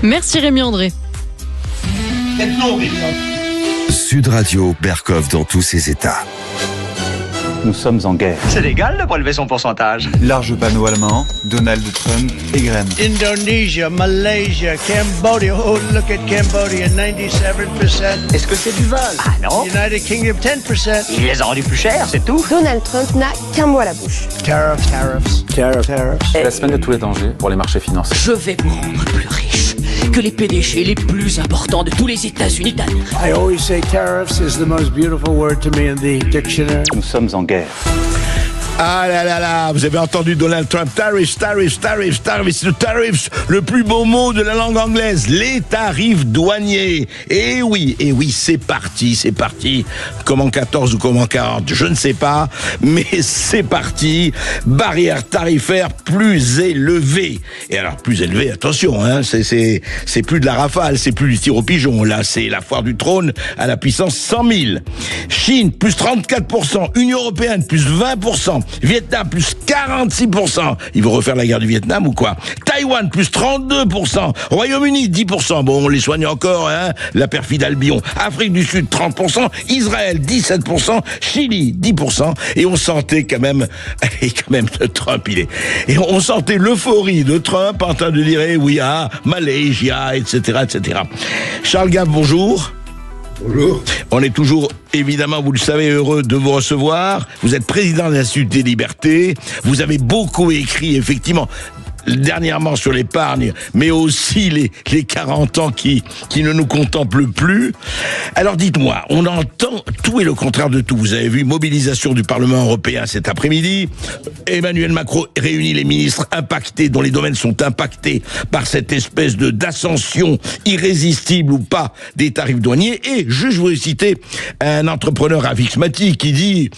Merci Rémi André. Sud Radio, Berkov dans tous ses états. Nous sommes en guerre. C'est légal de prélever son pourcentage. Large panneau allemand, Donald Trump et Graham. Indonesia, Malaysia, Cambodia. Oh, look at Cambodia, 97%. Est-ce que c'est du vol? Ah non. United Kingdom, 10%. Il les a rendus plus chers, c'est tout. Donald Trump n'a qu'un mot à la bouche. Tariffs. La semaine de tous les dangers pour les marchés financiers. Je vais me rendre plus riche que les PDG les plus importants de tous les États-Unis d'Amérique. I always say tariffs is the most beautiful word to me in the dictionary. Nous sommes en guerre. Ah là là là, vous avez entendu Donald Trump, tariffs, le plus beau mot de la langue anglaise, les tarifs douaniers. Et oui, c'est parti. Comme en 14 ou comme en 40, je ne sais pas, mais c'est parti. Barrière tarifaire plus élevée. Et alors, plus élevée, attention, hein, c'est plus de la rafale, c'est plus du tir au pigeon. Là, c'est la foire du trône à la puissance 100 000. Chine, plus 34%. Union européenne, plus 20%. Vietnam, plus 46%. Ils vont refaire la guerre du Vietnam ou quoi? Taïwan, plus 32%. Royaume-Uni, 10%. Bon, on les soigne encore, hein, la perfide Albion. Afrique du Sud, 30%. Israël, 17%. Chili, 10%. Et on sentait quand même Trump, et on sentait l'euphorie de Trump en train de dire, oui, Malaysia, etc. Charles Gave, bonjour. Bonjour. On est toujours, évidemment, vous le savez, heureux de vous recevoir. Vous êtes président de l'Institut des Libertés. Vous avez beaucoup écrit, effectivement, dernièrement sur l'épargne, mais aussi les 40 ans qui ne nous contemplent plus. Alors dites-moi, on entend tout et le contraire de tout. Vous avez vu, mobilisation du Parlement européen cet après-midi. Emmanuel Macron réunit les ministres impactés, dont les domaines sont impactés par cette espèce d'ascension irrésistible ou pas des tarifs douaniers. Et je voulais citer un entrepreneur Avix Mati qui dit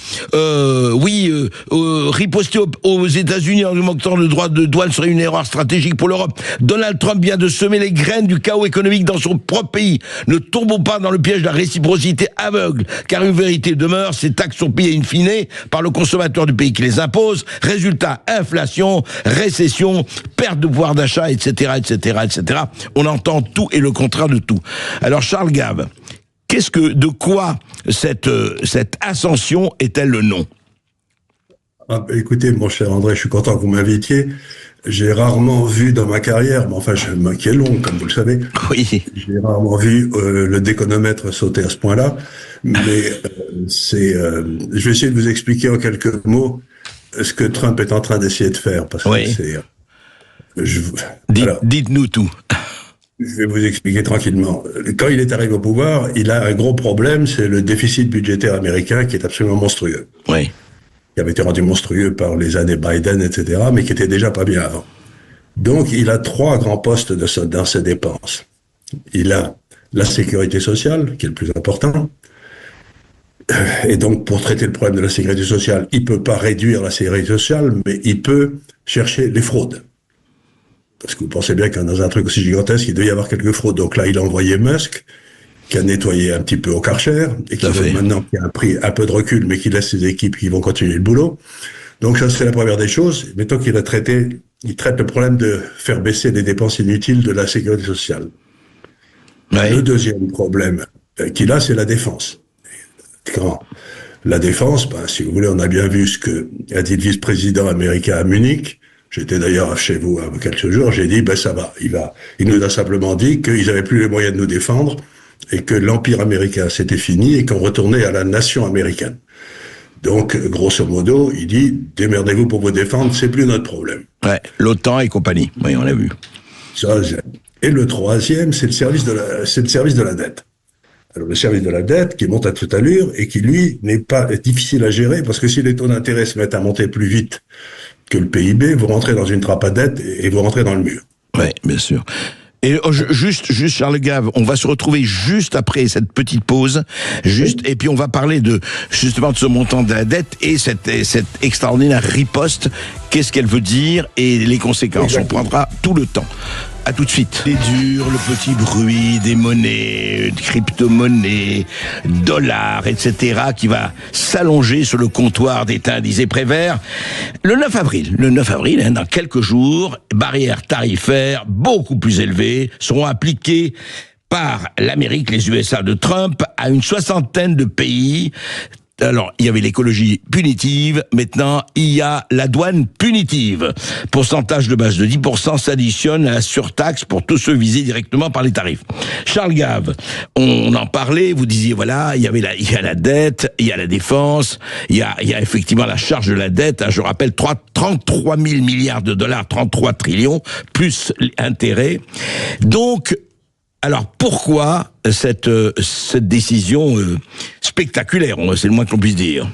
riposter aux États-Unis en augmentant le droit de douane serait une erreur stratégique pour l'Europe. Donald Trump vient de semer les graines du chaos économique dans son propre pays. Ne tombons pas dans le piège de la réciprocité aveugle, car une vérité demeure, ces taxes sont payées in fine par le consommateur du pays qui les impose. Résultat, inflation, récession, perte de pouvoir d'achat, etc. On entend tout et le contraire de tout. Alors Charles Gave, de quoi cette ascension est-elle le nom? Écoutez, mon cher André, je suis content que vous m'invitiez. J'ai rarement vu dans ma carrière, mais enfin, qui est long, comme vous le savez. Oui. J'ai rarement vu le déconomètre sauter à ce point-là. Mais je vais essayer de vous expliquer en quelques mots ce que Trump est en train d'essayer de faire, parce que dites-nous tout. Je vais vous expliquer tranquillement. Quand il est arrivé au pouvoir, il a un gros problème, c'est le déficit budgétaire américain qui est absolument monstrueux. Oui. Qui avait été rendu monstrueux par les années Biden, etc., mais qui était déjà pas bien avant. Donc, il a 3 grands postes dans ses dépenses. Il a la sécurité sociale, qui est le plus important. Et donc, pour traiter le problème de la sécurité sociale, il peut pas réduire la sécurité sociale, mais il peut chercher les fraudes. Parce que vous pensez bien que dans un truc aussi gigantesque, il devait y avoir quelques fraudes. Donc là, il a envoyé Musk, qui a nettoyé un petit peu au Karcher, et qui maintenant qui a pris un peu de recul, mais qui laisse ses équipes qui vont continuer le boulot. Donc ça, c'est la première des choses. Mettons qu'il a traite le problème de faire baisser les dépenses inutiles de la sécurité sociale. Ouais. Le deuxième problème qu'il a, c'est la défense. Quand la défense, si vous voulez, on a bien vu ce que a dit le vice-président américain à Munich. J'étais d'ailleurs chez vous il y a quelques jours, j'ai dit, ça va. Il nous a simplement dit qu'ils n'avaient plus les moyens de nous défendre, et que l'Empire américain c'était fini et qu'on retournait à la nation américaine. Donc, grosso modo, il dit, démerdez-vous pour vous défendre, c'est plus notre problème. Ouais, l'OTAN et compagnie, oui, on l'a vu. Et le troisième, c'est le service de la dette. Alors, le service de la dette qui monte à toute allure et qui, lui, est difficile à gérer parce que si les taux d'intérêt se mettent à monter plus vite que le PIB, vous rentrez dans une trappe à dette et vous rentrez dans le mur. Oui, bien sûr. Et juste Charles Gave, on va se retrouver juste après cette petite pause, et puis on va parler justement de ce montant de la dette et cette extraordinaire riposte qu'est-ce qu'elle veut dire et les conséquences. Exactement. On prendra tout le temps. À tout de suite. Les durs, le petit bruit des monnaies, crypto-monnaies, dollars, etc., qui va s'allonger sur le comptoir d'Étain, disait Prévert. Le 9 avril, dans quelques jours, barrières tarifaires beaucoup plus élevées seront appliquées par l'Amérique, les USA de Trump, à une 60aine de pays. Alors, il y avait l'écologie punitive, maintenant, il y a la douane punitive. Pourcentage de base de 10% s'additionne à la surtaxe pour tous ceux visés directement par les tarifs. Charles Gave, on en parlait, vous disiez, voilà, il y a la dette, il y a la défense, il y a effectivement la charge de la dette, je rappelle, 33 000 milliards de dollars, 33 trillions, plus intérêts. Donc, alors pourquoi cette décision spectaculaire, c'est le moins qu'on puisse dire?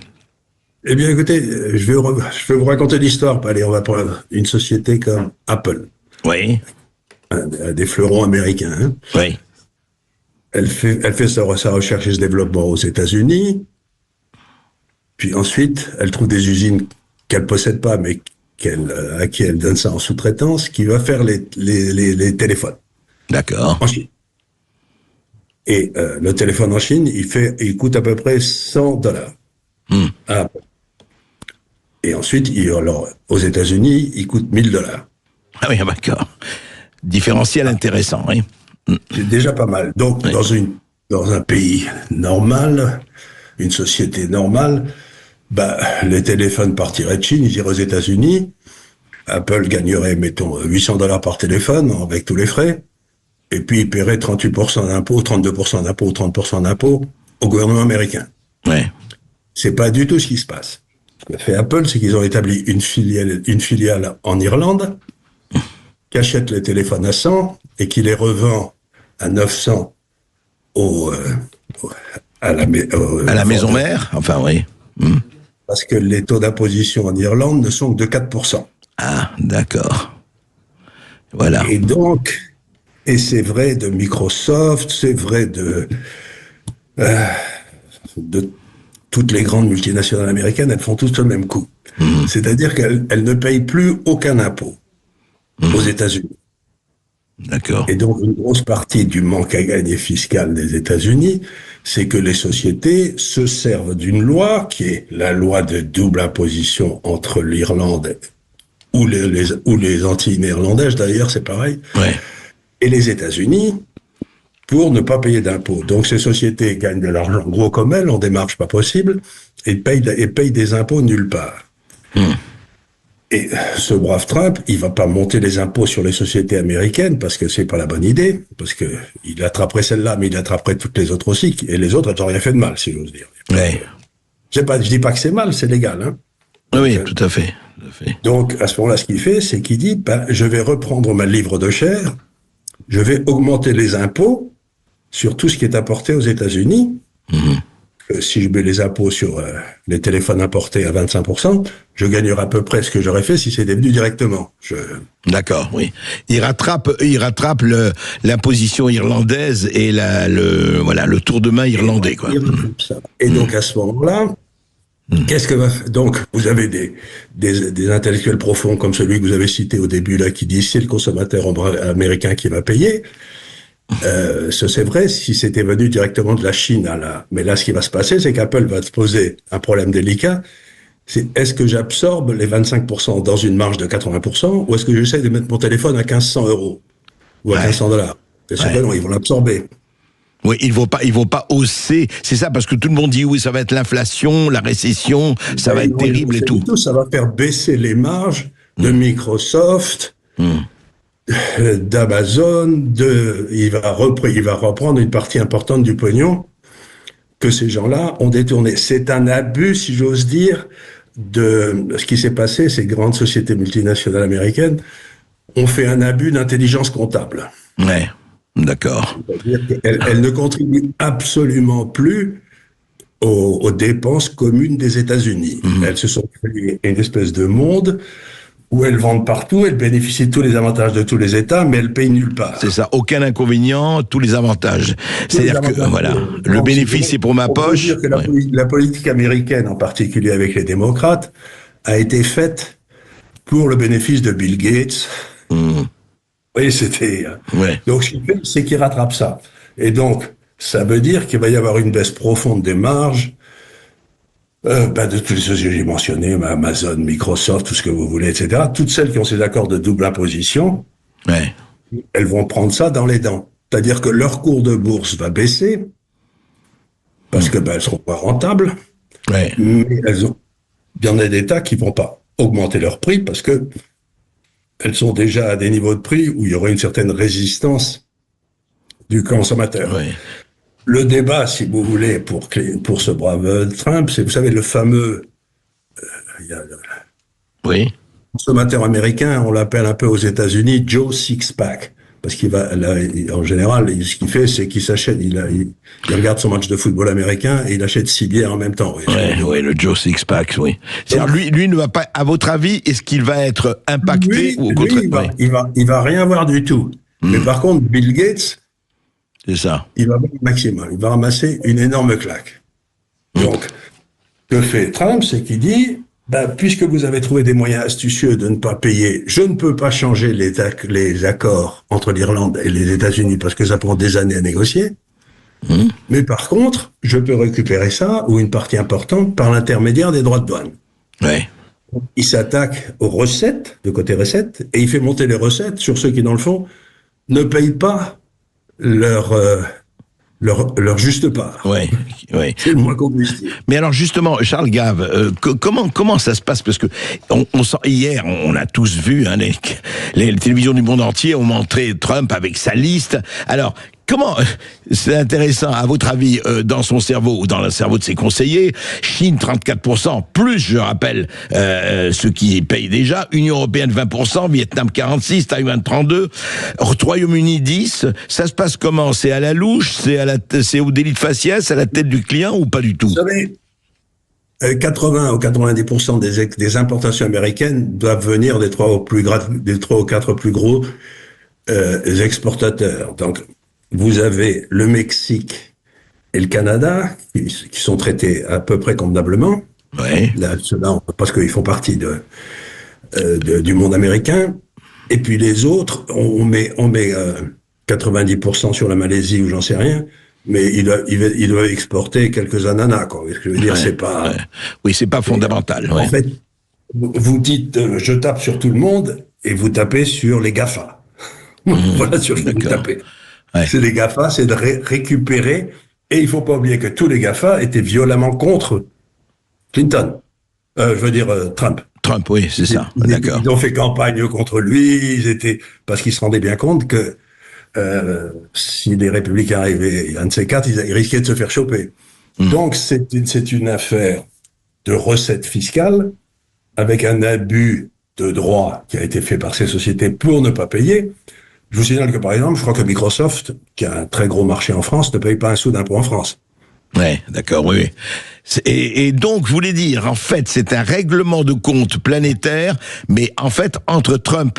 Eh bien, écoutez, je vais vous raconter l'histoire. Allez, on va prendre une société comme Apple. Oui. Des fleurons américains. Hein. Oui. Elle fait sa recherche et ce développement aux États-Unis. Puis ensuite, elle trouve des usines qu'elle possède pas, mais à qui elle donne ça en sous-traitance, qui va faire les téléphones. D'accord. En Chine. Et le téléphone en Chine, il coûte à peu près $100. Ah. Et ensuite, alors, aux États-Unis, il coûte $1000. Ah oui, d'accord. Différentiel intéressant, oui. C'est déjà pas mal. Donc, oui. Dans un pays normal, une société normale, les téléphones partiraient de Chine, ils iraient aux États-Unis. Apple gagnerait, mettons, $800 par téléphone, avec tous les frais. Et puis, il paierait 38% d'impôts, 32% d'impôts, 30% d'impôts au gouvernement américain. Ouais. C'est pas du tout ce qui se passe. Ce qu'a fait Apple, c'est qu'ils ont établi une filiale en Irlande, qui achète les téléphones à 100 et qui les revend à 900 à la maison mère, enfin oui. Parce que les taux d'imposition en Irlande ne sont que de 4%. Ah, d'accord. Voilà. Et donc, c'est vrai de Microsoft, c'est vrai de toutes les grandes multinationales américaines, elles font toutes le même coup. C'est-à-dire qu'elles ne payent plus aucun impôt aux États-Unis. D'accord. Et donc, une grosse partie du manque à gagner fiscal des États-Unis, c'est que les sociétés se servent d'une loi qui est la loi de double imposition entre l'Irlande ou les Antilles néerlandaises, d'ailleurs, c'est pareil, et les États-Unis, pour ne pas payer d'impôts. Donc, ces sociétés gagnent de l'argent gros comme elles, en démarche pas possible, et payent des impôts nulle part. Et ce brave Trump, il va pas monter les impôts sur les sociétés américaines parce que c'est pas la bonne idée, parce que il attraperait celle-là, mais il attraperait toutes les autres aussi, et les autres, elles n'ont rien fait de mal, si j'ose dire. Ouais. Je dis pas que c'est mal, c'est légal, hein. Oui, tout à fait. Donc, à ce moment-là, ce qu'il fait, c'est qu'il dit, je vais reprendre ma livre de chair, je vais augmenter les impôts sur tout ce qui est importé aux États-Unis. Si je mets les impôts sur les téléphones importés à 25%, je gagnerai à peu près ce que j'aurais fait si c'était venu directement. D'accord, oui. Il rattrape l'imposition irlandaise et le tour de main irlandais, quoi. Et donc, à ce moment-là, donc, vous avez des intellectuels profonds comme celui que vous avez cité au début, là, qui dit c'est le consommateur américain qui va payer. C'est vrai si c'était venu directement de la Chine mais là ce qui va se passer c'est qu'Apple va se poser un problème délicat, c'est est-ce que j'absorbe les 25% dans une marge de 80% ou est-ce que j'essaie de mettre mon téléphone à 1500 € ou à $1500? C'est sûr que non, ils vont l'absorber. Oui, ils vont pas hausser, c'est ça, parce que tout le monde dit oui, ça va être l'inflation, la récession, ça va être terrible et tout. Ça va faire baisser les marges de Microsoft, d'Amazon, il va reprendre une partie importante du pognon que ces gens-là ont détourné. C'est un abus, si j'ose dire, de ce qui s'est passé. Ces grandes sociétés multinationales américaines ont fait un abus d'intelligence comptable. Ouais, d'accord. C'est-à-dire qu'elles ne contribuent absolument plus aux dépenses communes des États-Unis. Elles se sont créées une espèce de monde où elles vendent partout, elles bénéficient de tous les avantages de tous les États, mais elles payent nulle part. C'est ça, aucun inconvénient, tous les avantages. C'est-à-dire que, voilà, le bénéfice c'est pour ma poche. On peut dire que la politique américaine, en particulier avec les démocrates, a été faite pour le bénéfice de Bill Gates. Oui, c'était... Ouais. Donc, ce qu'il fait, c'est qu'il rattrape ça. Et donc, ça veut dire qu'il va y avoir une baisse profonde des marges de toutes les sociétés que j'ai mentionnées, Amazon, Microsoft, tout ce que vous voulez, etc. Toutes celles qui ont ces accords de double imposition, Ouais. elles vont prendre ça dans les dents. C'est-à-dire que leur cours de bourse va baisser, parce que elles seront pas rentables, Ouais. mais il y en a des tas qui vont pas augmenter leur prix, parce que elles sont déjà à des niveaux de prix où il y aurait une certaine résistance du consommateur. Ouais. Le débat, si vous voulez, pour ce brave Trump, c'est, vous savez, le fameux Oui. consommateur américain, on l'appelle un peu aux États-Unis Joe Sixpack. Parce qu'il va, là, en général, ce qu'il fait, c'est qu'il s'achète, il regarde son match de football américain et il achète 6 bières en même temps. Oui, le Joe Sixpack, oui. C'est-à-dire, lui ne va pas, à votre avis, est-ce qu'il va être impacté ou au contraire? Il va rien voir du tout. Mais par contre, Bill Gates, c'est ça. il va avoir le maximum. Il va ramasser une énorme claque. Donc, que fait Trump, c'est qu'il dit, puisque vous avez trouvé des moyens astucieux de ne pas payer, je ne peux pas changer les accords entre l'Irlande et les États-Unis parce que ça prend des années à négocier. Mais par contre, je peux récupérer ça, ou une partie importante, par l'intermédiaire des droits de douane. Ouais. Il s'attaque aux recettes, de côté recettes, et il fait monter les recettes sur ceux qui, dans le fond, ne payent pas leur juste part. Oui, oui. C'est le moins qu'on puisse dire. Mais alors justement, Charles Gave, comment ça se passe? Parce que hier, on a tous vu, hein, les télévisions du monde entier ont montré Trump avec sa liste. Alors, comment, c'est intéressant, à votre avis, dans son cerveau ou dans le cerveau de ses conseillers, Chine 34%, plus, je rappelle, ceux qui payent déjà, Union Européenne 20%, Vietnam 46%, Taïwan 32%, Royaume-Uni 10%, ça se passe comment? C'est à la louche, c'est au délit de faciès, à la tête du client ou pas du tout? Vous savez, 80 ou 90% des importations américaines doivent venir des 3 ou 4 plus gros exportateurs. Donc, vous avez le Mexique et le Canada qui sont traités à peu près convenablement. Ouais. Là, ceux-là, parce qu'ils font partie du monde américain. Et puis les autres, on met 90% sur la Malaisie ou j'en sais rien. Mais il doit exporter quelques ananas, quoi. Ce que je veux dire, c'est pas... Oui, c'est pas fondamental. En fait, vous dites, je tape sur tout le monde, et vous tapez sur les GAFA. Voilà sur ce que vous tapez. Ouais. C'est les GAFA, c'est de récupérer, et il faut pas oublier que tous les GAFA étaient violemment contre Clinton. Trump. Trump, oui, c'est ça. D'accord. Ils ont fait campagne contre lui, parce qu'ils se rendaient bien compte que si les républicains arrivaient, un de ces quatre, ils risquaient de se faire choper. Donc, c'est une affaire de recettes fiscales avec un abus de droit qui a été fait par ces sociétés pour ne pas payer. Je vous signale que, par exemple, je crois que Microsoft, qui a un très gros marché en France, ne paye pas un sou d'impôt en France. Ouais, d'accord, oui. Et donc, je voulais dire, en fait, c'est un règlement de compte planétaire, mais en fait, entre Trump,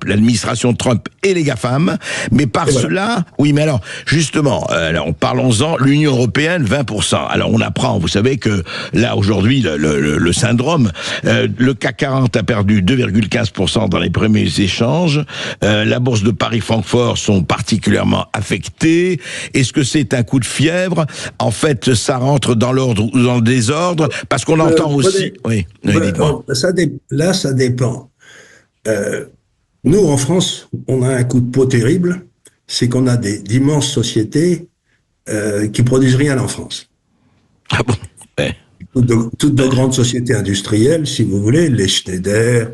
l'administration Trump et les GAFAM, mais par cela, oui, mais alors, justement, alors, parlons-en, l'Union Européenne, 20%. Alors, on apprend, vous savez que, là, aujourd'hui, le syndrome, le CAC 40 a perdu 2,15% dans les premiers échanges, la bourse de Paris-Francfort sont particulièrement affectées. Est-ce que c'est un coup de fièvre? En fait, ça rentre dans l'ordre ou dans le désordre, parce qu'on entend aussi... Oui, dites-moi. Ça dépend. Nous, en France, on a un coup de peau terrible, c'est qu'on a d'immenses sociétés qui produisent rien en France. Ah bon? Ouais. Toutes de grandes sociétés industrielles, si vous voulez, les Schneider,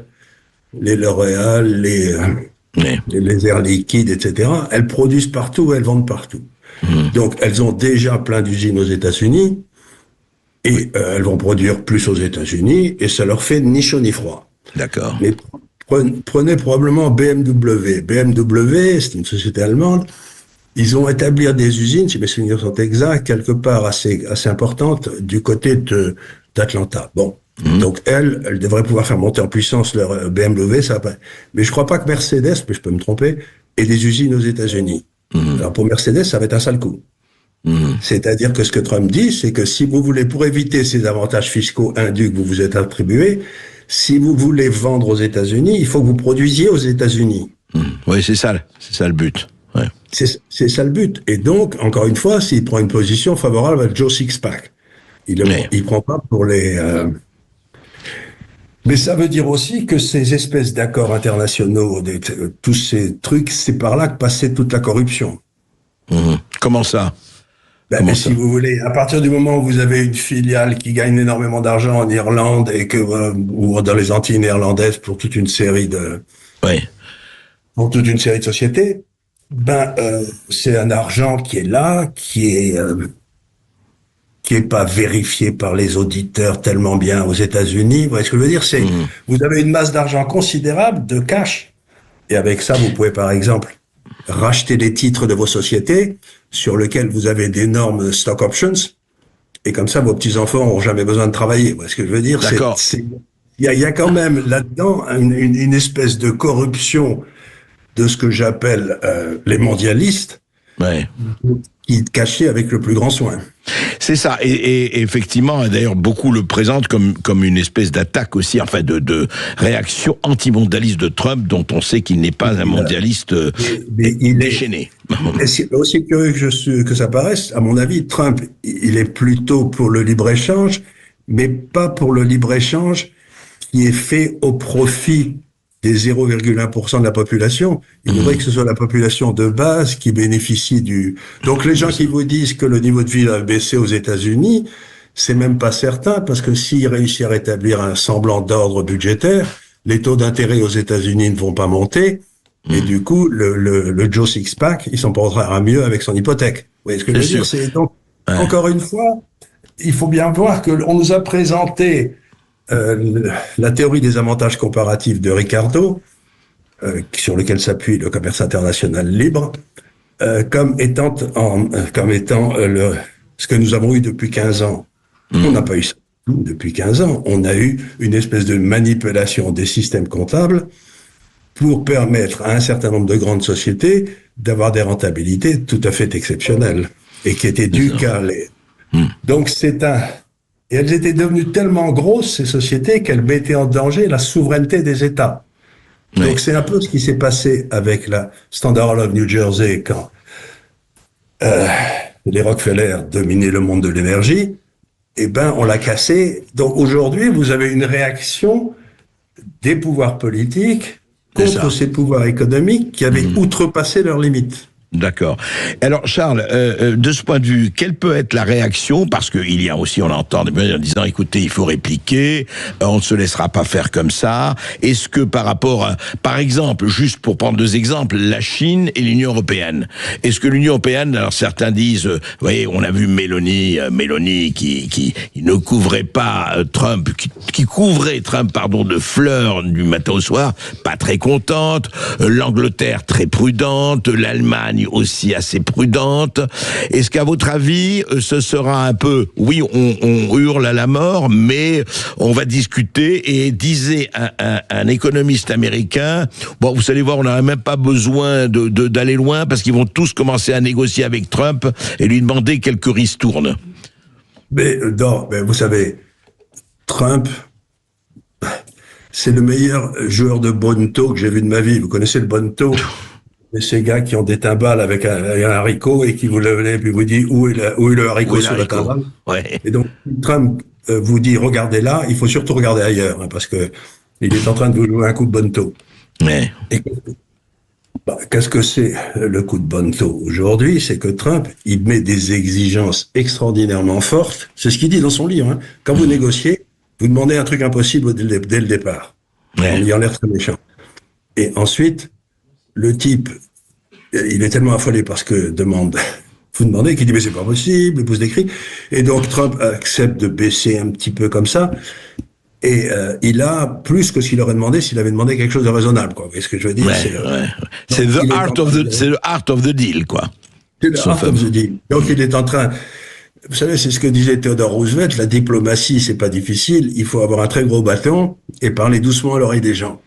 les L'Oréal, les Air Liquide, etc., elles produisent partout, elles vendent partout. Donc, elles ont déjà plein d'usines aux États-Unis, et elles vont produire plus aux États-Unis, et ça leur fait ni chaud ni froid. D'accord. Mais prenez probablement BMW. BMW, c'est une société allemande. Ils ont établi des usines, si mes souvenirs sont exacts, quelque part assez importantes du côté d'Atlanta. Bon. Donc, elles devraient pouvoir faire monter en puissance leur BMW, ça va pas. Mais je crois pas que Mercedes, mais je peux me tromper, ait des usines aux États-Unis. Alors, pour Mercedes, ça va être un sale coup. C'est-à-dire que ce que Trump dit, c'est que si vous voulez, pour éviter ces avantages fiscaux indus que vous vous êtes attribués, si vous voulez vendre aux États-Unis, il faut que vous produisiez aux États-Unis. Oui, c'est ça le but. Ouais. C'est ça le but. Et donc, encore une fois, s'il prend une position favorable à Joe Sixpack, il prend pas pour les... Mais ça veut dire aussi que ces espèces d'accords internationaux, tous ces trucs, c'est par là que passait toute la corruption. Comment ça? Mais si vous voulez, à partir du moment où vous avez une filiale qui gagne énormément d'argent en Irlande et que ou dans les Antilles néerlandaises pour toute une série de sociétés, c'est un argent qui est là, qui est pas vérifié par les auditeurs tellement bien aux États-Unis. Vous voyez ce que je veux dire? Vous avez une masse d'argent considérable de cash. Et avec ça, vous pouvez, par exemple, racheter les titres de vos sociétés sur lesquels vous avez d'énormes stock options. Et comme ça, vos petits-enfants n'auront jamais besoin de travailler. Vous voyez ce que je veux dire? D'accord. Il y a quand même là-dedans une espèce de corruption de ce que j'appelle les mondialistes. Ouais. Qui est caché avec le plus grand soin. C'est ça, et effectivement, d'ailleurs, beaucoup le présentent comme une espèce d'attaque aussi, enfin de réaction anti-mondialiste de Trump, dont on sait qu'il n'est pas un mondialiste déchaîné. C'est aussi curieux que ça paraisse, à mon avis, Trump, il est plutôt pour le libre-échange, mais pas pour le libre-échange qui est fait au profit des 0,1% de la population. Il faudrait que ce soit la population de base qui bénéficie Donc les gens qui vous disent que le niveau de vie va baisser aux États-Unis, c'est même pas certain, parce que s'ils réussissent à rétablir un semblant d'ordre budgétaire, les taux d'intérêt aux États-Unis ne vont pas monter, et du coup, le Joe Sixpack, il s'en portera mieux avec son hypothèque. Vous voyez ce que je veux dire? C'est donc, encore une fois, il faut bien voir que on nous a présenté la théorie des avantages comparatifs de Ricardo, sur lequel s'appuie le commerce international libre, comme étant ce que nous avons eu depuis 15 ans. On n'a pas eu ça depuis 15 ans. On a eu une espèce de manipulation des systèmes comptables pour permettre à un certain nombre de grandes sociétés d'avoir des rentabilités tout à fait exceptionnelles et qui étaient dues qu'à les... Donc et elles étaient devenues tellement grosses, ces sociétés, qu'elles mettaient en danger la souveraineté des États. Oui. Donc c'est un peu ce qui s'est passé avec la Standard Oil of New Jersey quand les Rockefeller dominaient le monde de l'énergie. On l'a cassé. Donc aujourd'hui, vous avez une réaction des pouvoirs politiques contre ces pouvoirs économiques qui avaient outrepassé leurs limites. D'accord. Alors Charles, de ce point de vue, quelle peut être la réaction, parce qu'il y a aussi, on entend des gens en disant, écoutez, il faut répliquer, on ne se laissera pas faire comme ça. Est-ce que par rapport à, par exemple, juste pour prendre deux exemples, la Chine et l'Union européenne, est-ce que l'Union européenne, alors certains disent, vous voyez, on a vu Mélanie qui ne couvrait pas Trump, qui couvrait Trump, de fleurs du matin au soir, pas très contente, l'Angleterre très prudente, l'Allemagne aussi assez prudente. Est-ce qu'à votre avis, ce sera un peu, oui, on hurle à la mort, mais on va discuter, et disait un économiste américain, bon, vous allez voir, on n'aurait même pas besoin d'aller loin, parce qu'ils vont tous commencer à négocier avec Trump et lui demander quelques ristournes. Mais vous savez, Trump, c'est le meilleur joueur de bonneto que j'ai vu de ma vie. Vous connaissez le bonneto? Et ces gars qui ont des timbales avec un haricot et qui vous levez puis vous dit où est le haricot sur la timbale. Ouais. Et donc Trump vous dit regardez là, il faut surtout regarder ailleurs parce que il est en train de vous jouer un coup de bonneto. Ouais. Et qu'est-ce que c'est le coup de bonneto aujourd'hui? C'est que Trump il met des exigences extraordinairement fortes. C'est ce qu'il dit dans son livre. Hein. Quand vous négociez, vous demandez un truc impossible dès le départ, en ayant l'air très méchant. Et ensuite le type, il est tellement affolé parce que vous demandez, qu'il dit mais c'est pas possible, il pousse des cris. Et donc Trump accepte de baisser un petit peu comme ça. Et il a plus que ce qu'il aurait demandé s'il avait demandé quelque chose de raisonnable, quoi. Vous voyez ce que je veux dire? C'est the art of the deal, quoi. C'est le art of the deal. Donc il est en train. Vous savez, c'est ce que disait Theodore Roosevelt. La diplomatie, c'est pas difficile. Il faut avoir un très gros bâton et parler doucement à l'oreille des gens.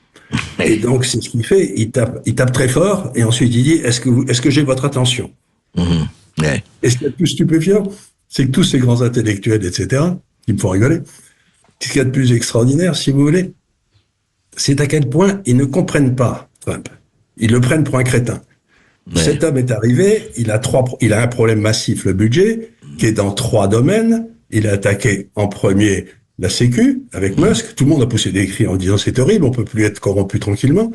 Et donc, c'est ce qu'il fait. Il tape très fort et ensuite il dit, est-ce que j'ai votre attention? Et ce qui est le plus stupéfiant, c'est que tous ces grands intellectuels, etc., qui me font rigoler, ce qu'il y a de plus extraordinaire, si vous voulez, c'est à quel point ils ne comprennent pas Trump. Ils le prennent pour un crétin. Ouais. Cet homme est arrivé, il a un problème massif, le budget, qui est dans 3 domaines. Il a attaqué en premier la Sécu, avec Musk. Tout le monde a poussé des cris en disant c'est horrible, on peut plus être corrompu tranquillement.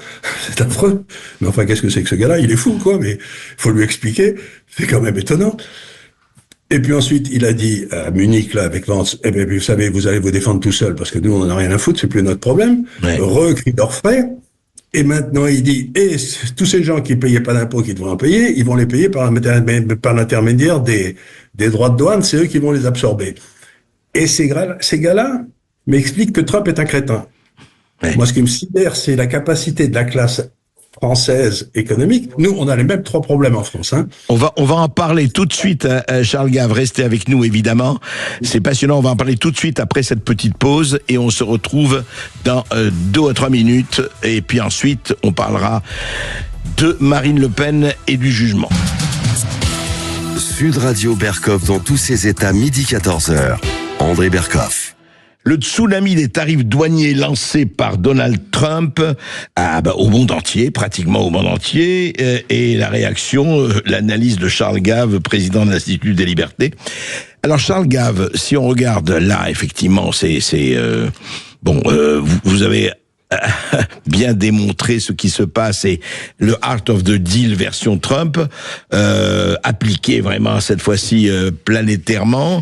C'est affreux. Mais enfin, qu'est-ce que c'est que ce gars-là? Il est fou, quoi, mais faut lui expliquer. C'est quand même étonnant. Et puis ensuite, il a dit à Munich, là, avec Vance, eh bien, vous savez, vous allez vous défendre tout seul, parce que nous, on n'en a rien à foutre, c'est plus notre problème. Ouais. Recris d'orfraie. Et maintenant, il dit, tous ces gens qui payaient pas d'impôts, qui devraient en payer, ils vont les payer par l'intermédiaire des droits de douane, c'est eux qui vont les absorber. Et ces gars-là m'expliquent que Trump est un crétin. Ouais. Moi, ce qui me sidère, c'est la capacité de la classe française économique. Nous, on a les mêmes 3 problèmes en France. Hein. On va en parler tout de suite, Charles Gave. Restez avec nous, évidemment. C'est passionnant. On va en parler tout de suite après cette petite pause et on se retrouve dans 2 ou 3 minutes. Et puis ensuite, on parlera de Marine Le Pen et du jugement. Sud Radio Berkov dans tous ses états, midi 14h. André Berkov. Le tsunami des tarifs douaniers lancé par Donald Trump au monde entier, pratiquement au monde entier, et la réaction, l'analyse de Charles Gave, président de l'Institut des Libertés. Alors Charles Gave, si on regarde là, effectivement, vous avez bien démontré ce qui se passe et le Art of the Deal version Trump appliqué vraiment cette fois-ci planétairement.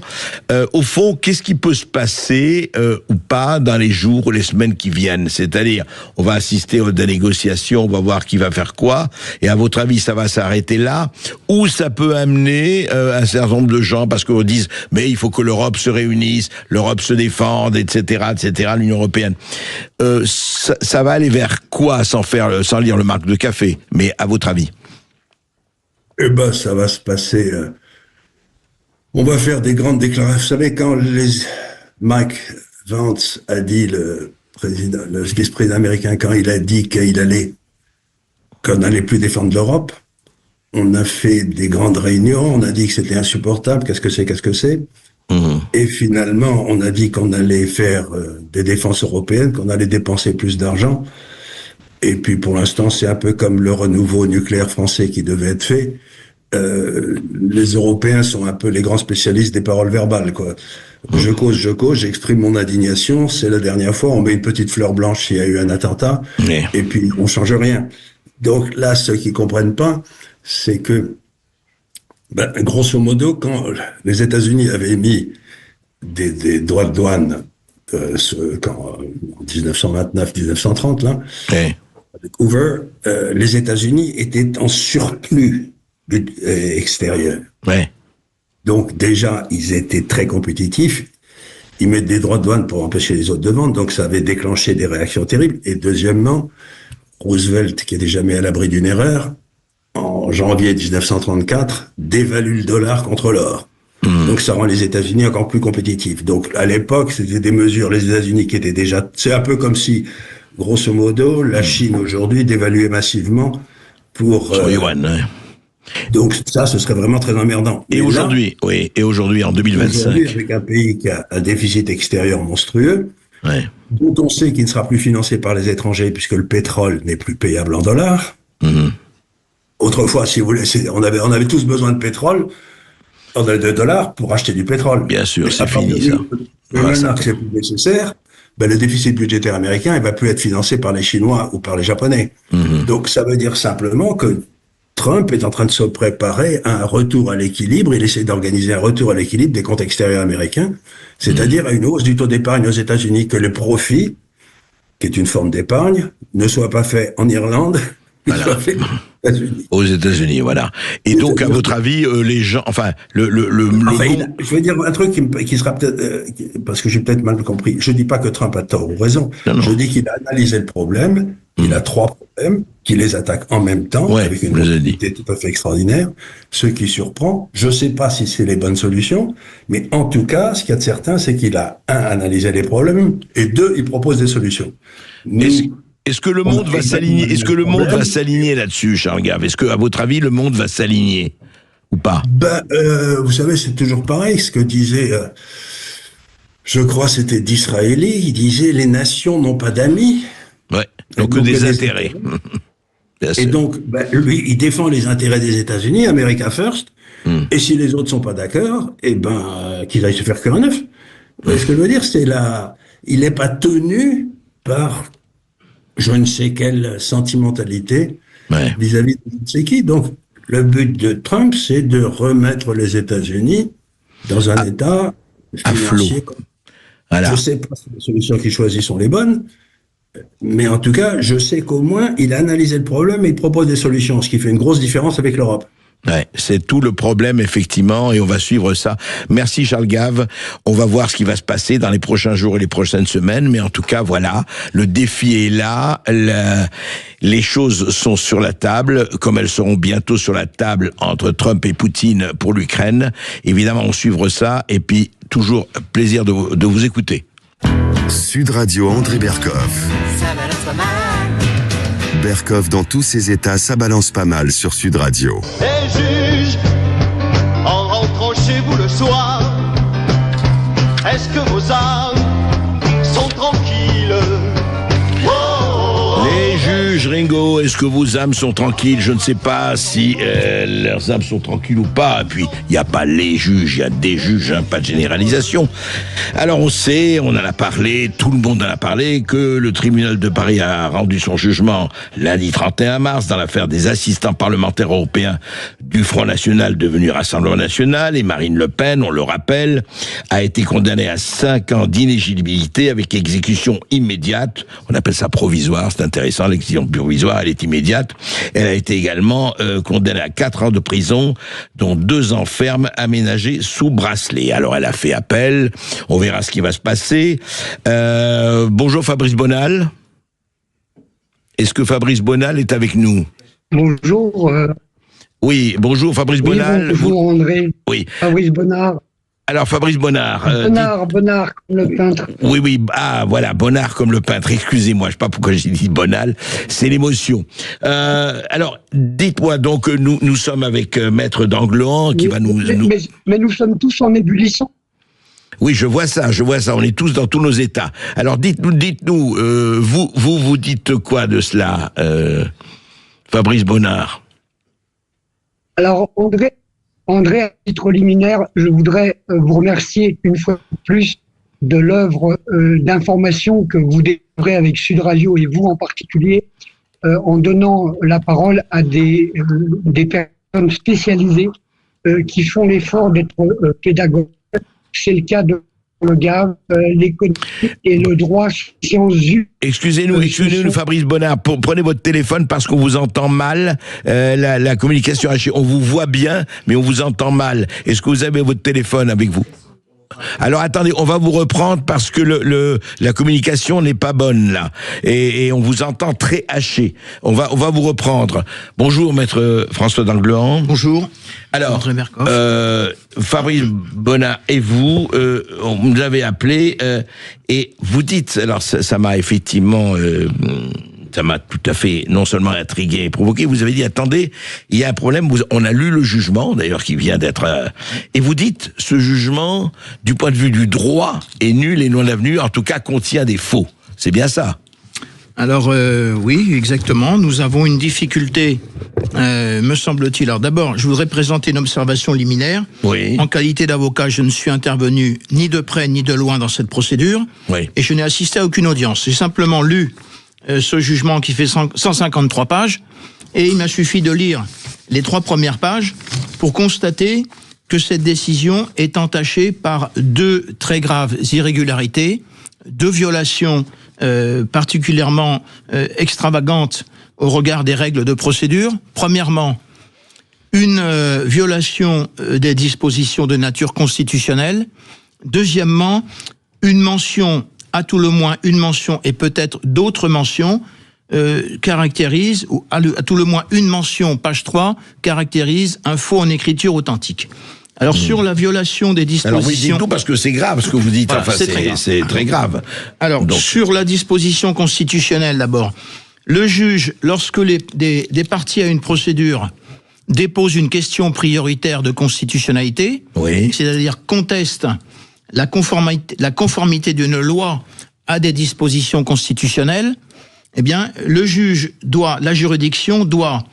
Au fond, qu'est-ce qui peut se passer ou pas dans les jours ou les semaines qui viennent? C'est-à-dire, on va assister à des négociations, on va voir qui va faire quoi, et à votre avis, ça va s'arrêter là, ou ça peut amener un certain nombre de gens, parce qu'on dit mais il faut que l'Europe se réunisse, l'Europe se défende, etc., l'Union européenne. Ça va aller vers quoi, sans lire le marque de café, mais à votre avis? Eh ben, ça va se passer. On va faire des grandes déclarations. Vous savez, quand Mike Vance a dit, le vice-président américain, quand il a dit qu'on n'allait plus défendre l'Europe, on a fait des grandes réunions, on a dit que c'était insupportable, qu'est-ce que c'est. Et finalement, on a dit qu'on allait faire des défenses européennes, qu'on allait dépenser plus d'argent. Et puis, pour l'instant, c'est un peu comme le renouveau nucléaire français qui devait être fait. Les Européens sont un peu les grands spécialistes des paroles verbales, quoi. Je cause, j'exprime mon indignation. C'est la dernière fois, on met une petite fleur blanche s'il y a eu un attentat, et puis on change rien. Donc là, ceux qui comprennent pas, c'est que grosso modo, quand les États-Unis avaient mis des droits de douane en 1929-1930, là, avec Hoover, les États-Unis étaient en surplus extérieur. Ouais. Donc déjà, ils étaient très compétitifs. Ils mettent des droits de douane pour empêcher les autres de vendre, donc ça avait déclenché des réactions terribles. Et deuxièmement, Roosevelt, qui n'était jamais à l'abri d'une erreur, en janvier 1934, dévalue le dollar contre l'or. Donc ça rend les États-Unis encore plus compétitifs. Donc à l'époque, c'était des mesures, les États-Unis qui étaient déjà... C'est un peu comme si, grosso modo, la Chine aujourd'hui dévaluait massivement pour... yuan, ouais. Donc ça, ce serait vraiment très emmerdant. Et aujourd'hui, en 2025... Aujourd'hui, avec un pays qui a un déficit extérieur monstrueux, dont on sait qu'il ne sera plus financé par les étrangers puisque le pétrole n'est plus payable en dollars. Autrefois, si vous voulez, on avait tous besoin de pétrole, de dollars pour acheter du pétrole. Bien sûr, c'est fini ça. Maintenant que c'est plus nécessaire, le déficit budgétaire américain, il va plus être financé par les Chinois ou par les Japonais. Donc ça veut dire simplement que Trump est en train de se préparer à un retour à l'équilibre. Il essaie d'organiser un retour à l'équilibre des comptes extérieurs américains, c'est-à-dire à une hausse du taux d'épargne aux États-Unis, que le profit, qui est une forme d'épargne, ne soit pas fait en Irlande, voilà. Aux États-Unis, voilà. Et donc, à votre avis, les gens, je vais dire un truc qui sera peut-être, parce que j'ai peut-être mal compris. Je dis pas que Trump a tort ou raison. Non. Je dis qu'il a analysé le problème. Il a 3 problèmes, qu'il les attaque en même temps, avec une rapidité tout à fait extraordinaire. Ce qui surprend. Je sais pas si c'est les bonnes solutions, mais en tout cas, ce qu'il y a de certain, c'est qu'il a, 1, analysé les problèmes, et 2, il propose des solutions. Est-ce que le monde va s'aligner? Est-ce que le monde va s'aligner là-dessus, Charles Gave? Est-ce que, à votre avis, le monde va s'aligner ou pas? Vous savez, c'est toujours pareil. Ce que disait, je crois, c'était Disraeli. Il disait les nations n'ont pas d'amis, Ouais. Donc des intérêts. Et donc, lui, il défend les intérêts des États-Unis, America First. Et si les autres sont pas d'accord, qu'ils aillent se faire cuire un œuf. Vous voyez ce que je veux dire? Il n'est pas tenu par je ne sais quelle sentimentalité vis-à-vis de je ne sais qui. Donc, le but de Trump, c'est de remettre les États-Unis dans un état financier. Voilà. Je sais pas si les solutions qu'il choisit sont les bonnes, mais en tout cas, je sais qu'au moins, il a analysé le problème et il propose des solutions, ce qui fait une grosse différence avec l'Europe. Ouais, c'est tout le problème, effectivement, et on va suivre ça. Merci Charles Gave. On va voir ce qui va se passer dans les prochains jours et les prochaines semaines, mais en tout cas, voilà, le défi est là, les choses sont sur la table, comme elles seront bientôt sur la table entre Trump et Poutine pour l'Ukraine. Évidemment, on suivra ça, et puis toujours plaisir de vous écouter. Sud Radio André Berkoff. Berkoff dans tous ses états, ça balance pas mal sur Sud Radio. Et juge, en rentrant chez vous le soir, est-ce que vos âmes sont tranquilles? Les juges, Ringo, est-ce que vos âmes sont tranquilles? Je ne sais pas si leurs âmes sont tranquilles ou pas. Et puis, il n'y a pas les juges, il y a des juges, pas de généralisation. Alors, on sait, on en a parlé, tout le monde en a parlé, que le tribunal de Paris a rendu son jugement lundi 31 mars dans l'affaire des assistants parlementaires européens du Front National devenu Rassemblement National. Et Marine Le Pen, on le rappelle, a été condamnée à 5 ans d'inéligibilité avec exécution immédiate. On appelle ça provisoire, c'est intéressant, l'exécution provisoire, elle est immédiate. Elle a été également condamnée à 4 ans de prison, dont 2 ans ferme aménagés sous bracelet. Alors elle a fait appel, on verra ce qui va se passer. Bonjour Fabrice Bonal. Est-ce que Fabrice Bonal est avec nous? Bonjour. Oui, bonjour Fabrice Bonal. Bonjour André. Oui. Fabrice Bonnard. Alors Fabrice Bonnard. Bonnard comme le peintre. Oui, voilà, Bonnard comme le peintre. Excusez-moi, je sais pas pourquoi j'ai dit Bonal. C'est l'émotion. Alors, dites-moi donc, nous sommes avec Maître Dangloan qui va nous. Mais nous sommes tous en ébullition. Oui, je vois ça. On est tous dans tous nos états. Alors, dites-nous, vous dites quoi de cela, Fabrice Bonnard? Alors, André, à titre liminaire, je voudrais vous remercier une fois de plus de l'œuvre d'information que vous délivrez avec Sud Radio et vous en particulier, en donnant la parole à des personnes spécialisées qui font l'effort d'être pédagogues. C'est le cas de le Gave, l'économie et le droit, sciences humaines. Excusez-nous, Fabrice Bonnard, prenez votre téléphone parce qu'on vous entend mal, la communication hachée, on vous voit bien, mais on vous entend mal. Est-ce que vous avez votre téléphone avec vous? Alors attendez, on va vous reprendre parce que la communication n'est pas bonne là, et on vous entend très haché. On va vous reprendre. Bonjour Maître François Dangloan. Bonjour. Alors, Fabrice Bonnard et vous nous avez appelé et vous dites, alors ça m'a effectivement ça m'a tout à fait non seulement intrigué et provoqué. Vous avez dit, attendez, il y a un problème. On a lu le jugement, d'ailleurs, qui vient d'être... et vous dites, ce jugement, du point de vue du droit, est nul et non avenu, en tout cas contient des faux. C'est bien ça? Alors, oui, exactement. Nous avons une difficulté, me semble-t-il. Alors d'abord, je voudrais présenter une observation liminaire. Oui. En qualité d'avocat, je ne suis intervenu ni de près ni de loin dans cette procédure. Oui. Et je n'ai assisté à aucune audience. J'ai simplement lu ce jugement qui fait 153 pages, et il m'a suffi de lire les 3 premières pages pour constater que cette décision est entachée par 2 très graves irrégularités, 2 violations particulièrement extravagantes au regard des règles de procédure. Premièrement, une violation des dispositions de nature constitutionnelle. Deuxièmement, une mention, à tout le moins une mention et peut-être d'autres mentions, caractérise, ou à tout le moins une mention, page 3, caractérise un faux en écriture authentique. Alors sur la violation des dispositions... Alors oui, dites tout parce que c'est grave ce que vous dites, voilà, enfin c'est très grave. Alors sur la disposition constitutionnelle d'abord, le juge, lorsque des parties à une procédure déposent une question prioritaire de constitutionnalité, oui, c'est-à-dire contestent la conformité d'une loi à des dispositions constitutionnelles, eh bien, la juridiction doit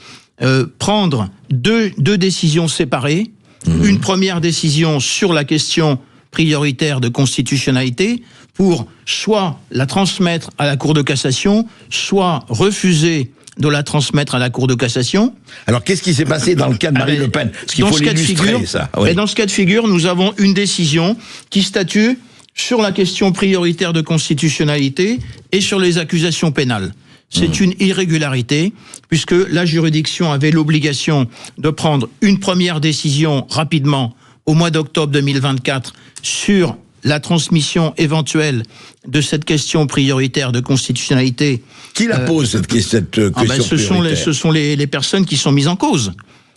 prendre deux décisions séparées. Une première décision sur la question prioritaire de constitutionnalité pour soit la transmettre à la Cour de cassation, soit refuser de la transmettre à la Cour de cassation. Alors, qu'est-ce qui s'est passé dans le cas de Marine Le Pen? Parce qu'il faut l'illustrer, ça. Oui. Et dans ce cas de figure, nous avons une décision qui statue sur la question prioritaire de constitutionnalité et sur les accusations pénales. C'est une irrégularité, puisque la juridiction avait l'obligation de prendre une première décision rapidement au mois d'octobre 2024 sur la transmission éventuelle de cette question prioritaire de constitutionnalité. Qui la pose, cette question prioritaire? Ce sont les personnes qui sont mises en cause.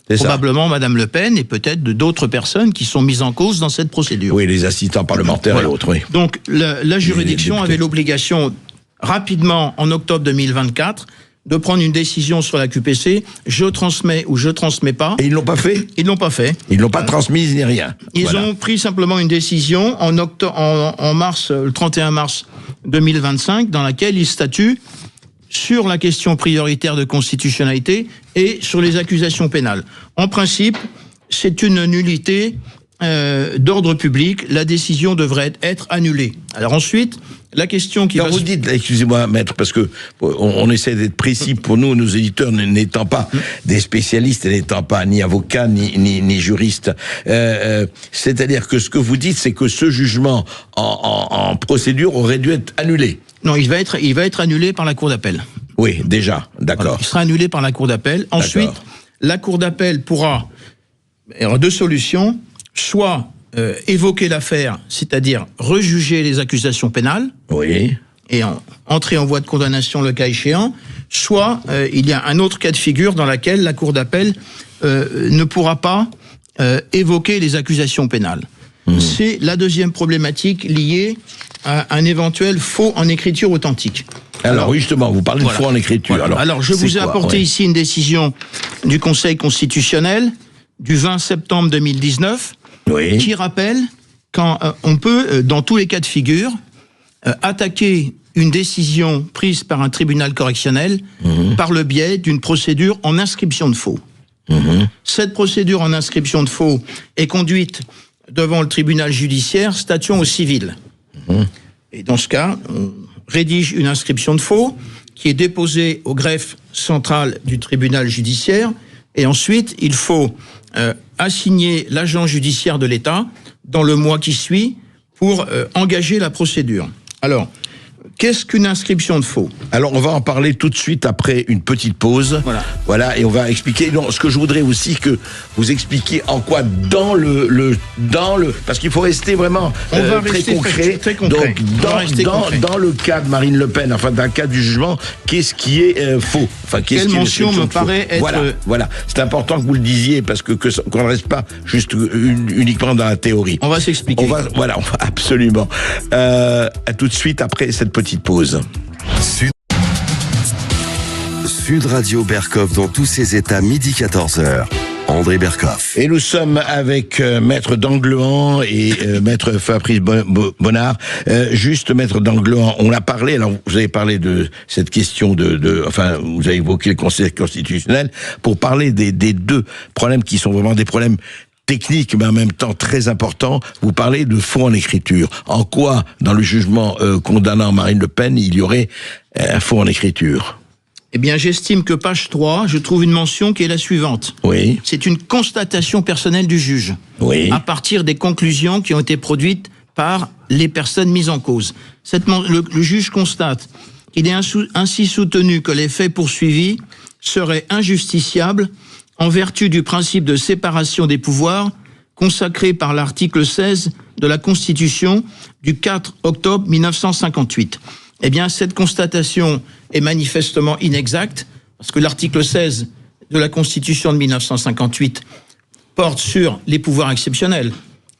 Probablement Madame Le Pen et peut-être d'autres personnes qui sont mises en cause dans cette procédure. Oui, les assistants parlementaires et autres, oui. Donc la juridiction avait l'obligation, rapidement, en octobre 2024, de prendre une décision sur la QPC, je transmets ou je transmets pas. Et ils l'ont pas fait? Ils l'ont pas fait. Ils l'ont pas transmise ni rien. Ils ont pris simplement une décision en mars, le 31 mars 2025, dans laquelle ils statuent sur la question prioritaire de constitutionnalité et sur les accusations pénales. En principe, c'est une nullité d'ordre public. La décision devrait être annulée. Alors ensuite, la question qui vous dites, excusez-moi, maître, parce que on essaie d'être précis pour nous, nos éditeurs, n'étant pas des spécialistes, n'étant pas ni avocats, ni juristes. C'est-à-dire que ce que vous dites, c'est que ce jugement en procédure aurait dû être annulé. Non, il va être annulé par la Cour d'appel. Oui, déjà, d'accord. Voilà, il sera annulé par la Cour d'appel. Ensuite, la Cour d'appel pourra, il y aura deux solutions, soit évoquer l'affaire, c'est-à-dire rejuger les accusations pénales, oui, et entrer en voie de condamnation le cas échéant, soit il y a un autre cas de figure dans lequel la Cour d'appel ne pourra pas évoquer les accusations pénales. C'est la deuxième problématique liée à un éventuel faux en écriture authentique. Alors oui, justement, vous parlez de faux en écriture. Voilà. Alors je vous ai apporté ici une décision du Conseil constitutionnel du 20 septembre 2019 qui rappelle quand on peut, dans tous les cas de figure, attaquer une décision prise par un tribunal correctionnel par le biais d'une procédure en inscription de faux. Cette procédure en inscription de faux est conduite devant le tribunal judiciaire statuant au civil. Et dans ce cas, on rédige une inscription de faux qui est déposée au greffe central du tribunal judiciaire et ensuite il faut assigner l'agent judiciaire de l'État dans le mois qui suit pour engager la procédure. Alors, qu'est-ce qu'une inscription de faux? Alors, on va en parler tout de suite après une petite pause. Voilà, et on va expliquer. Non, ce que je voudrais aussi que vous expliquiez en quoi dans le parce qu'il faut rester vraiment très concret. Donc, dans le cas de Marine Le Pen, enfin, dans le cas du jugement, qu'est-ce qui est faux? Enfin, quelle mention me paraît être... Voilà. C'est important que vous le disiez parce qu'on ne reste pas juste uniquement dans la théorie. On va s'expliquer. On va absolument. À tout de suite après cette petite pause. Sud Radio Bercoff dans tous ses états, midi 14h. André Bercoff. Et nous sommes avec Maître Dangloan et Maître Fabrice Bonnard. Juste, Maître Dangloan, on a parlé, alors vous avez parlé de cette question enfin, vous avez évoqué le Conseil constitutionnel pour parler des deux problèmes qui sont vraiment des problèmes techniques, mais en même temps très importants. Vous parlez de faux en écriture. En quoi, dans le jugement condamnant Marine Le Pen, il y aurait un faux en écriture? Eh bien, j'estime que page 3, je trouve une mention qui est la suivante. Oui. C'est une constatation personnelle du juge. Oui. À partir des conclusions qui ont été produites par les personnes mises en cause. Le juge constate qu'il est ainsi soutenu que les faits poursuivis seraient injusticiables en vertu du principe de séparation des pouvoirs consacré par l'article 16 de la Constitution du 4 octobre 1958. Eh bien, cette constatation est manifestement inexacte, parce que l'article 16 de la Constitution de 1958 porte sur les pouvoirs exceptionnels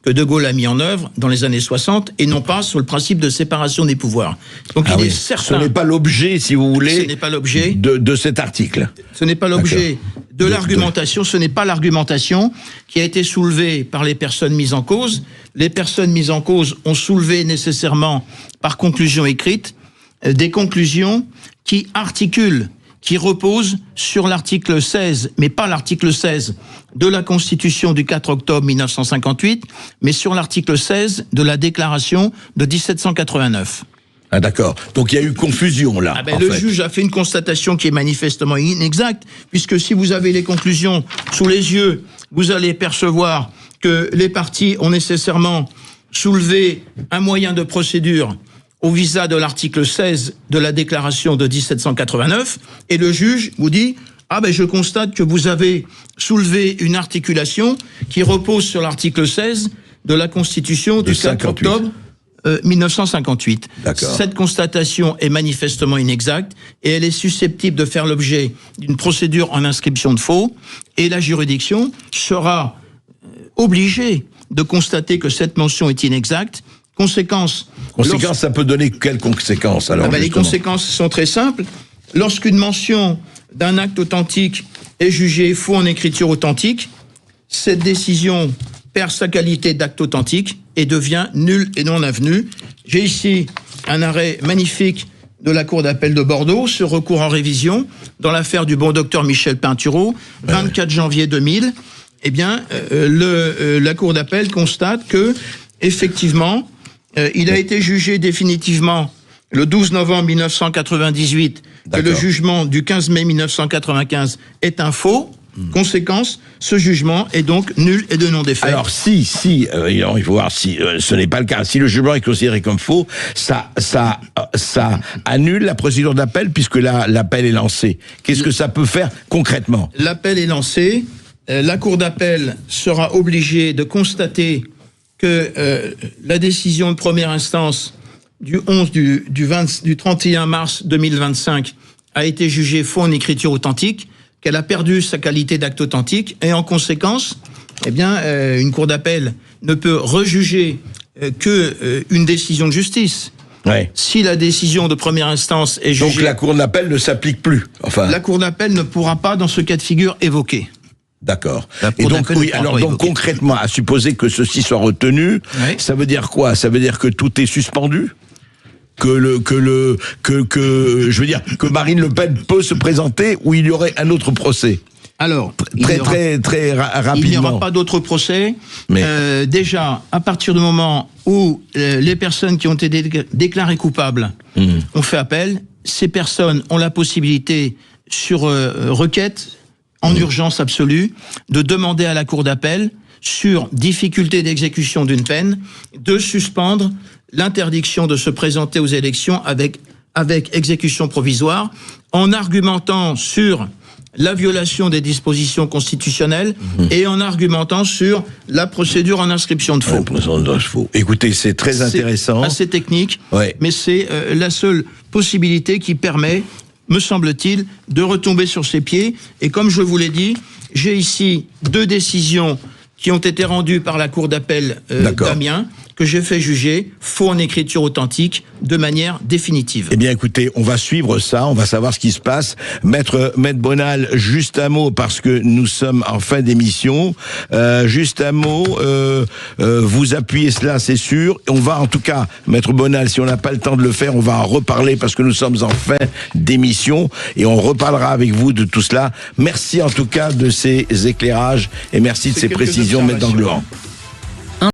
que De Gaulle a mis en œuvre dans les années 60, et non pas sur le principe de séparation des pouvoirs. Donc il est certain... Ce n'est pas l'objet, si vous voulez, ce n'est pas l'objet de cet article. Ce n'est pas l'objet de l'argumentation, ce n'est pas l'argumentation qui a été soulevée par les personnes mises en cause. Les personnes mises en cause ont soulevé nécessairement, par conclusion écrite, des conclusions qui articulent, qui reposent sur l'article 16, mais pas l'article 16 de la Constitution du 4 octobre 1958, mais sur l'article 16 de la Déclaration de 1789. Ah d'accord. Donc il y a eu confusion là. Le juge a fait une constatation qui est manifestement inexacte, puisque si vous avez les conclusions sous les yeux, vous allez percevoir que les parties ont nécessairement soulevé un moyen de procédure au visa de l'article 16 de la Déclaration de 1789, et le juge vous dit « je constate que vous avez soulevé une articulation qui repose sur l'article 16 de la Constitution du 4 octobre 1958. » Cette constatation est manifestement inexacte et elle est susceptible de faire l'objet d'une procédure en inscription de faux, et la juridiction sera obligée de constater que cette mention est inexacte. Conséquences, ça peut donner quelles conséquences alors les conséquences sont très simples. Lorsqu'une mention d'un acte authentique est jugée faux en écriture authentique, cette décision perd sa qualité d'acte authentique et devient nulle et non avenue. J'ai ici un arrêt magnifique de la Cour d'appel de Bordeaux sur recours en révision dans l'affaire du bon docteur Michel Pinturo, 24 janvier 2000. La Cour d'appel constate que, effectivement, il a été jugé définitivement le 12 novembre 1998 que le jugement du 15 mai 1995 est un faux. Conséquence, ce jugement est donc nul et de non défait. Alors il faut voir si ce n'est pas le cas. Si le jugement est considéré comme faux, ça annule la procédure d'appel puisque l'appel est lancé. Qu'est-ce que ça peut faire concrètement? L'appel est lancé. La Cour d'appel sera obligée de constater que la décision de première instance du 31 mars 2025 a été jugée faux en écriture authentique, qu'elle a perdu sa qualité d'acte authentique, et en conséquence, une cour d'appel ne peut rejuger une décision de justice. Si la décision de première instance est jugée... Donc la cour d'appel ne s'applique plus. La cour d'appel ne pourra pas, dans ce cas de figure, évoquer. D'accord. Et donc, concrètement, à supposer que ceci soit retenu, ça veut dire quoi? Ça veut dire que tout est suspendu? Que Marine Le Pen peut se présenter, ou il y aurait un autre procès? Alors, très rapidement. Il n'y aura pas d'autre procès. Déjà, à partir du moment où les personnes qui ont été déclarées coupables ont fait appel, ces personnes ont la possibilité, sur requête, en urgence absolue, de demander à la Cour d'appel, sur difficulté d'exécution d'une peine, de suspendre l'interdiction de se présenter aux élections avec exécution provisoire, en argumentant sur la violation des dispositions constitutionnelles et en argumentant sur la procédure en inscription de faux. Écoutez, c'est très intéressant. C'est assez technique, mais c'est la seule possibilité qui permet, me semble-t-il, de retomber sur ses pieds. Et comme je vous l'ai dit, j'ai ici 2 décisions qui ont été rendues par la Cour d'appel d'Amiens, que j'ai fait juger faux en écriture authentique de manière définitive. Eh bien, écoutez, on va suivre ça, on va savoir ce qui se passe. Maître Bonal, juste un mot, parce que nous sommes en fin d'émission. Juste un mot, vous appuyez cela, c'est sûr. On va, en tout cas, Maître Bonal, si on n'a pas le temps de le faire, on va en reparler, parce que nous sommes en fin d'émission, et on reparlera avec vous de tout cela. Merci en tout cas de ces éclairages, et merci de ces précisions, Maître Danglorand.